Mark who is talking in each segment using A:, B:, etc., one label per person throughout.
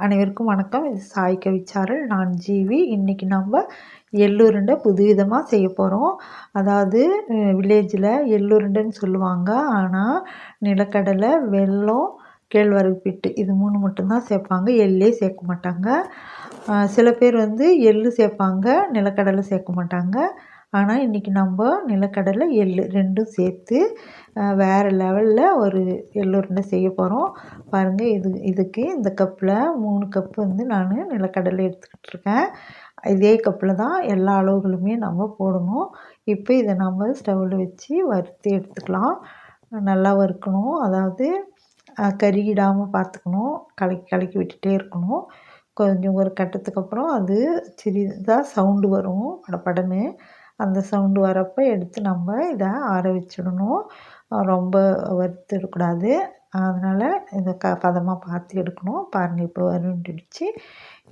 A: அனைவருக்கும் வணக்கம். இது சாய் கவிச்சாரல். நான் ஜீவி. இன்றைக்கி நம்ம எள்ளுருண்டை புதுவிதமாக செய்ய போகிறோம். அதாவது வில்லேஜில் எள்ளுருண்டைன்னு சொல்லுவாங்க. ஆனால் நிலக்கடலை, வெல்லம், கேழ்வரகு பிட்டு இது 3 மட்டும்தான் சேர்ப்பாங்க. எள்ளே சேர்க்க மாட்டாங்க. சில பேர் எள்ளு சேர்ப்பாங்க, நிலக்கடலை சேர்க்க மாட்டாங்க. ஆனால் இன்றைக்கி நம்ம நிலக்கடலை, எள்ளு 2ம் சேர்த்து வேறு லெவலில் ஒரு எள்ளுருண்டை செய்ய போகிறோம். பாருங்கள், இதுக்கு இந்த கப்பில் 3 கப்பு நான் நிலக்கடலை எடுத்துக்கிட்டுருக்கேன். இதே கப்பில் தான் எல்லா அளவுகளுமே நம்ம போடணும். இப்போ இதை நம்ம ஸ்டவ்வில் வச்சு வறுத்து எடுத்துக்கலாம். நல்லா வறுக்கணும். அதாவது கருகிடாமல் பார்த்துக்கணும். கலக்கி கலக்கி விட்டுட்டே இருக்கணும். கொஞ்சம் ஒரு கட்டத்துக்கு அப்புறம் அது சிறிதாக சவுண்டு வரும், படபடன்னு. அந்த சவுண்டு வரப்போ எடுத்து நம்ம இதை ஆற வச்சிடணும். ரொம்ப வறுத்துடக்கூடாது. அதனால் இதை பதமாக பார்த்து எடுக்கணும். பாருங்கள், இப்போ வறுண்டுடுச்சு.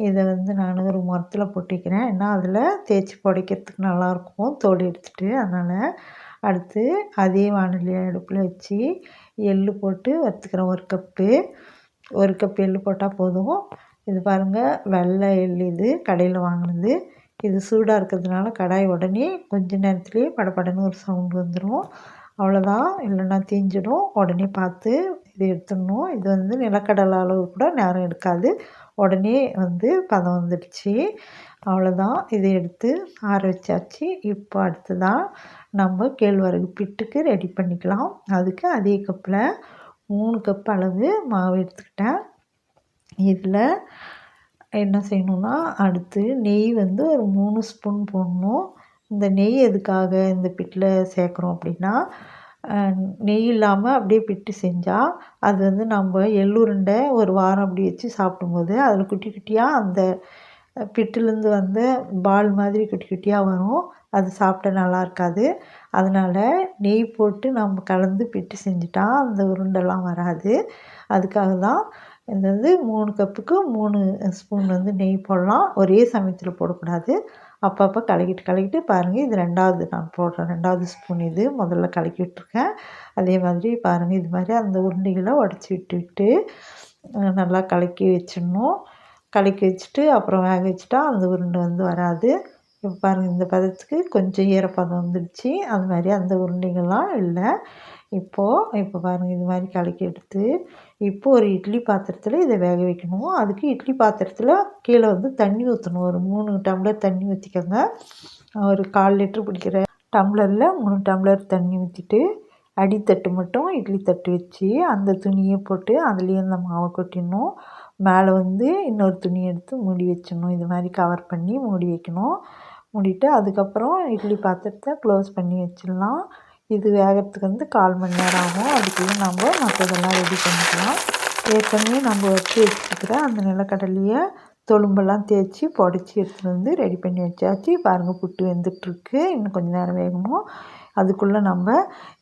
A: இதை நான் ஒரு முறத்தில் போட்டுக்கிறேன். ஏன்னா அதில் தேய்ச்சி புடைக்கிறதுக்கு நல்லாயிருக்கும், தோல் எடுத்துகிட்டு. அதனால் அடுத்து அதே வாணலி அடுப்பில் வச்சு எள்ளு போட்டு வறுத்துக்கிறேன். ஒரு கப் எள்ளு போட்டால் போதும். இது பாருங்கள், வெள்ளை எள்ளு. இது கடையில் வாங்கினது. இது சூடாக இருக்கிறதுனால கடாய் உடனே கொஞ்ச நேரத்துலேயே படபடன்னு ஒரு சவுண்டு வந்துடும். அவ்வளோதான், இல்லைன்னா தீஞ்சிடும். உடனே பார்த்து இதை எடுத்துடணும். இது நிலக்கடலை அளவு கூட நேரம் எடுக்காது. உடனே பதம் வந்துடுச்சு. அவ்வளோதான், இதை எடுத்து ஆற வச்சாச்சு. இப்போ அடுத்ததான் நம்ம கேழ்வரகு பிட்டுக்கு ரெடி பண்ணிக்கலாம். அதுக்கு அதே கப்பில் 3 கப் அளவு மாவு எடுத்துக்கிட்டேன். இதில் என்ன செய்யணுன்னா, அடுத்து நெய் ஒரு 3 ஸ்பூன் போடணும். இந்த நெய் எதுக்காக இந்த பிட்டில் சேர்க்குறோம் அப்படின்னா, நெய் இல்லாமல் அப்படியே பிட்டு செஞ்சால் அது நம்ம எள்ளுருண்டை ஒரு வாரம் அப்படி வச்சு சாப்பிடும்போது அதில் குட்டி குட்டியாக அந்த பிட்டுலேருந்து பால் மாதிரி குட்டி குட்டியாக வரும். அது சாப்பிட நல்லா இருக்காது. அதனால் நெய் போட்டு நம்ம கலந்து பிட்டு செஞ்சுட்டா அந்த உருண்டெல்லாம் வராது. அதுக்காக தான் இந்த 3 கப்புக்கு 3 ஸ்பூன் நெய் போடலாம். ஒரே சமயத்தில் போடக்கூடாது. அப்பப்போ கலக்கிட்டு பாருங்கள், இது 2வது நான் போடுறேன். 2வது ஸ்பூன். இது முதல்ல கலக்கி விட்டுருக்கேன். அதே மாதிரி பாருங்கள், இது மாதிரி அந்த உருண்டைகளை உடச்சி விட்டு நல்லா கலக்கி வச்சிடணும். கலக்கி வச்சுட்டு அப்புறம் வேக வச்சுட்டா அந்த உருண்டை வராது. இப்போ பாருங்கள், இந்த பதத்துக்கு கொஞ்சம் ஈரப்பதம் வந்துடுச்சு. அது மாதிரி அந்த உருண்டைகள்லாம் இல்லை. இப்போ பாருங்கள், இது மாதிரி கலக்கி எடுத்து இப்போ ஒரு இட்லி பாத்திரத்தில் இதை வேக வைக்கணும். அதுக்கு இட்லி பாத்திரத்தில் கீழே தண்ணி ஊற்றணும். ஒரு 3 டம்ளர் தண்ணி ஊற்றிக்கோங்க. ஒரு 1/4 லிட்டர் பிடிக்கிற டம்ளரில் 3 டம்ளர் தண்ணி ஊற்றிட்டு அடித்தட்டு மட்டும் இட்லி தட்டு வச்சு அந்த துணியை போட்டு அதுலேயே அந்த மாவை கொட்டிடணும். மேலே இன்னொரு துணி எடுத்து மூடி வச்சிடணும். இது மாதிரி கவர் பண்ணி மூடி வைக்கணும். மூடிட்டு அதுக்கப்புறம் இட்லி பாத்திரத்தை க்ளோஸ் பண்ணி வச்சிடலாம். இது வேகிறதுக்கு 1/4 மணி நேரம் ஆகும். அதுக்குள்ளே நம்ம மற்றதெல்லாம் ரெடி பண்ணிக்கலாம். ஏற்கனவே நம்ம வச்சு வச்சுக்கிற அந்த நிலக்கடலையை தொழும்பெல்லாம் தேய்ச்சி புடச்சி எடுத்துகிட்டு ரெடி பண்ணி வச்சாச்சு. பாருங்கள், புட்டு வெந்துட்டுருக்கு. இன்னும் கொஞ்சம் நேரம் வேகணும். அதுக்குள்ளே நம்ம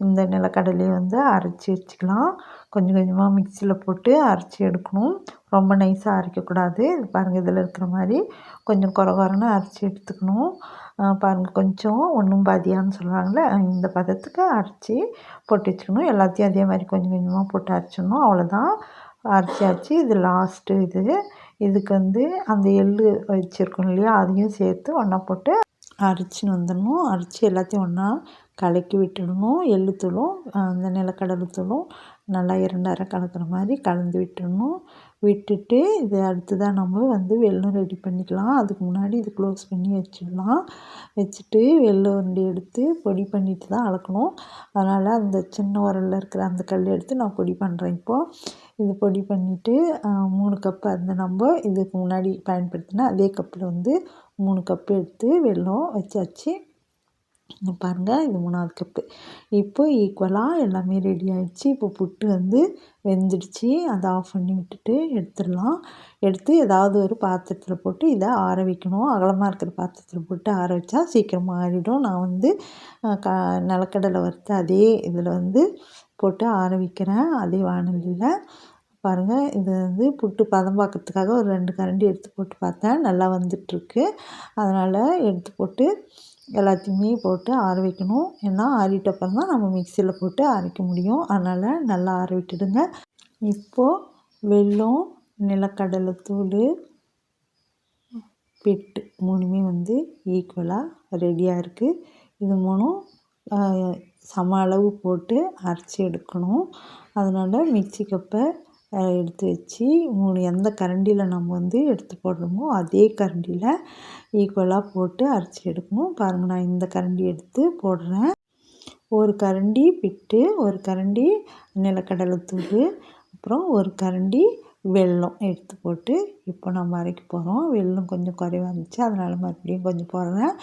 A: இந்த நிலக்கடலையை அரைச்சி வச்சுக்கலாம். கொஞ்சம் கொஞ்சமாக மிக்சியில் போட்டு அரைச்சி எடுக்கணும். ரொம்ப நைஸாக அரைக்கக்கூடாது. இது பாருங்கள், இதில் இருக்கிற மாதிரி கொஞ்சம் குறன்னு அரைச்சி எடுத்துக்கணும். பாருங்கள், கொஞ்சம் ஒன்றும் பாதியான்னு சொல்லுவாங்கள்ல, இந்த பதத்துக்கு அரைச்சி போட்டு வச்சுக்கணும். எல்லாத்தையும் அதே மாதிரி கொஞ்சம் கொஞ்சமாக போட்டு அரைச்சிடணும். அவ்வளோதான், அரைச்சாச்சு. இது லாஸ்ட்டு. இதுக்கு அந்த எள்ளு வச்சுருக்கோம் இல்லையா, அதையும் சேர்த்து ஒன்றா போட்டு அரைச்சின்னு வந்துடணும். அரைச்சி எல்லாத்தையும் ஒன்றா கலக்கி விட்டுடணும். எள்ளுத்தூளும் அந்த நிலக்கடலை தூளும் நல்லா 2 கலக்கிற மாதிரி கலந்து விட்டுடணும். விட்டுட்டு இது அடுத்ததாக நம்ம வெல்லம் ரெடி பண்ணிக்கலாம். அதுக்கு முன்னாடி இது க்ளோஸ் பண்ணி வச்சிடலாம். வச்சுட்டு வெல்லம் உருண்டை எடுத்து பொடி பண்ணிட்டு தான் அளக்கணும். அதனால் அந்த சின்ன உரலில் இருக்கிற அந்த கல் எடுத்து நான் பொடி பண்ணுறேன். இப்போது இது பொடி பண்ணிவிட்டு 3 கப்பு நம்ம இதுக்கு முன்னாடி பயன்படுத்தினா அதே கப்பில் 3 கப்பு எடுத்து வெல்லம் வச்சாச்சு. பாருங்கள், இது 3வது கப்பு. இப்போ ஈக்குவலாக எல்லாமே ரெடி ஆகிடுச்சு. இப்போ புட்டு வெந்துடுச்சு. அதை ஆஃப் பண்ணி விட்டுட்டு எடுத்துடலாம். எடுத்து ஏதாவது ஒரு பாத்திரத்தில் போட்டு இதை ஆற வைக்கணும். அகலமாக இருக்கிற பாத்திரத்தில் போட்டு ஆற வச்சா சீக்கிரமாக ஆறிடும். நான் நிலக்கடலை வறுத்த அதே இதில் போட்டு ஆற வைக்கிறேன், அதே வாணலியில். பாருங்கள், இது புட்டு பதம் பார்க்கறதுக்காக ஒரு 2 கரண்டி எடுத்து போட்டு பார்த்தேன். நல்லா வந்துட்டுருக்கு. அதனால் எடுத்து போட்டு எல்லாத்தையுமே போட்டு ஆற வைக்கணும். ஏன்னா ஆறிட்ட அப்புறம் தான் நம்ம மிக்சியில் போட்டு அரைக்க முடியும். அதனால் நல்லா ஆற விட்டுடுங்க. இப்போது வெல்லம், நிலக்கடலை தூள், பிட்டு 3மே வந்து ஈக்குவலாக ரெடியாக இருக்குது. இது 3ம் சம அளவு போட்டு அரைச்சி எடுக்கணும். அதனால் மிக்ஸி கப்பை எடுத்து வச்சு 3 எந்த கரண்டியில் நம்ம வந்து எடுத்து போடுறோமோ அதே கரண்டியில் ஈக்குவலாக போட்டு அரைச்சி எடுக்கணும். பாருங்கள், நான் இந்த கரண்டி எடுத்து போடுறேன். ஒரு கரண்டி பிட்டு, ஒரு கரண்டி நிலக்கடலை தூள், அப்புறம் ஒரு கரண்டி வெல்லம் எடுத்து போட்டு இப்போ நம்ம அரைக்க போகிறோம். வெல்லம் கொஞ்சம் குறைவா இருந்துச்சு, அதனால் மறுபடியும் கொஞ்சம் போடுறேன்.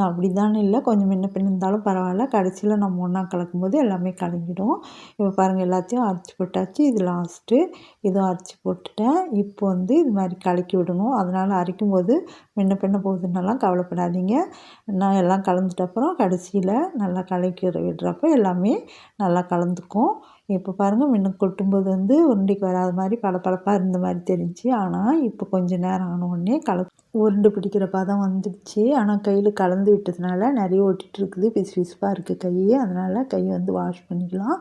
A: அப்படி தானே இல்லை, கொஞ்சம் முன்ன பின்ன இருந்தாலும் பரவாயில்ல. கடைசியில் நம்ம ஒன்றா கலக்கும்போது எல்லாமே கலங்கிடும். இப்போ பாருங்கள், எல்லாத்தையும் அரைச்சி போட்டாச்சு. இது லாஸ்ட்டு. இதுவும் அரைச்சி போட்டுட்டேன். இப்போ வந்து இது மாதிரி கலக்கி விடணும். அதனால் அரைக்கும்போது முன்ன பின்ன போகுதுன்னெல்லாம் கவலைப்படாதீங்க. நான் எல்லாம் கலந்துட்ட அப்புறம் கடைசியில் நல்லா கலக்கி விடுறப்ப எல்லாமே நல்லா கலந்துக்கும். இப்போ பாருங்கள், முன்ன கொட்டும்போது வந்து உருண்டைக்கு வராத மாதிரி பளபளப்பாக இருந்த மாதிரி தெரிஞ்சுச்சு. ஆனால் இப்போ கொஞ்சம் நேரம் ஆன உடனே உருண்டை பிடிக்கிற பதம் வந்துடுச்சு. ஆனால் கையில் கலந்து விட்டதுனால நிறைய ஒட்டிகிட்டு இருக்குது, பிசு பிசுப்பாக இருக்குது கை. அதனால் கையை வந்து வாஷ் பண்ணிக்கலாம்.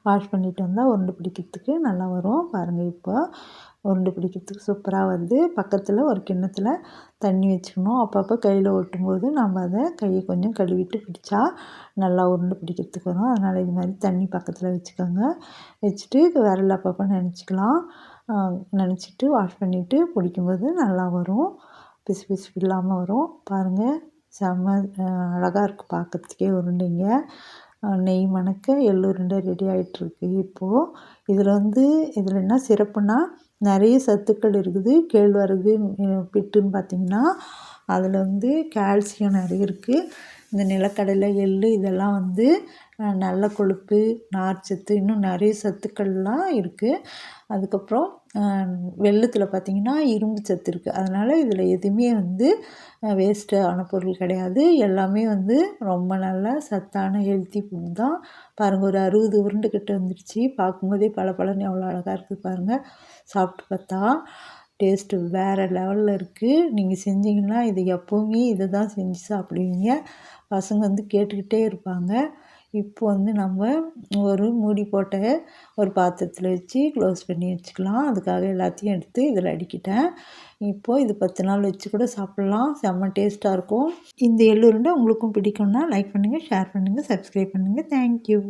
A: வாஷ் பண்ணிட்டு வந்தால் உருண்டை பிடிக்கிறதுக்கு நல்லா வரும். பாருங்கள், இப்போ உருண்டை பிடிக்கிறதுக்கு சூப்பராக வருது. பக்கத்தில் ஒரு கிண்ணத்தில் தண்ணி வச்சுக்கணும். அப்பப்போ கையில் ஒட்டும்போது நம்ம அதை கையை கொஞ்சம் கழுவிட்டு பிடிச்சா நல்லா உருண்டை பிடிக்கிறதுக்கு வரும். அதனால் இது மாதிரி தண்ணி பக்கத்தில் வச்சுக்கோங்க. வச்சுட்டு விரல் அப்பப்போ நினச்சிக்கலாம். நினச்சிட்டு வாஷ் பண்ணிவிட்டு பிடிக்கும்போது நல்லா வரும், பிசு பிசுப்பு இல்லாமல் வரும். பாருங்கள், செம்ம அழகாக இருக்குது பார்க்குறதுக்கே உருண்டைங்க. நெய் மணக்க எள்ளுருண்டை ரெடி ஆகிட்டுருக்கு. இப்போது இதில் என்ன சிறப்புன்னா, நிறைய சத்துக்கள் இருக்குது. கேழ்வரகு பிட்டுன்னு பார்த்திங்கன்னா அதில் வந்து கால்சியம் நிறைய இருக்குது. இந்த நிலக்கடலை, எள் இதெல்லாம் வந்து நல்ல கொழுப்பு, நார்ச்சத்து, இன்னும் நிறைய சத்துக்கள்லாம் இருக்குது. அதுக்கப்புறம் வெல்லத்தில் பார்த்திங்கன்னா இரும்பு சத்து இருக்குது. அதனால் இதில் எதுவுமே வந்து வேஸ்ட்டான பொருள் கிடையாது. எல்லாமே வந்து ரொம்ப நல்ல சத்தான ஹெல்த்தி ஃபுட் தான். பாருங்கள், ஒரு 60 உருண்டை கிட்ட வந்துடுச்சு. பார்க்கும்போதே பளபளன்னு எவ்வளோ அழகாக இருக்குது பாருங்கள். சாப்பிட்டு பார்த்தா டேஸ்ட்டு வேறு லெவலில் இருக்குது. நீங்கள் செஞ்சிங்கன்னா இது எப்போவுமே இதை தான் செஞ்சு சாப்பிடுவீங்க. பசங்க வந்து கேட்டுக்கிட்டே இருப்பாங்க. இப்போ வந்து நம்ம ஒரு மூடி போட்ட ஒரு பாத்திரத்தில் வச்சு க்ளோஸ் பண்ணி வச்சுக்கலாம். அதுக்காக எல்லாத்தையும் எடுத்து இதில் அடுக்கிட்டேன். இப்போது இது 10 நாள் வச்சு கூட சாப்பிட்லாம். செம்ம டேஸ்ட்டாக இருக்கும். இந்த எள்ளுருண்டை உங்களுக்கும் பிடிக்கும்னா லைக் பண்ணுங்கள், ஷேர் பண்ணுங்கள், சப்ஸ்கிரைப் பண்ணுங்கள். தேங்க்யூ.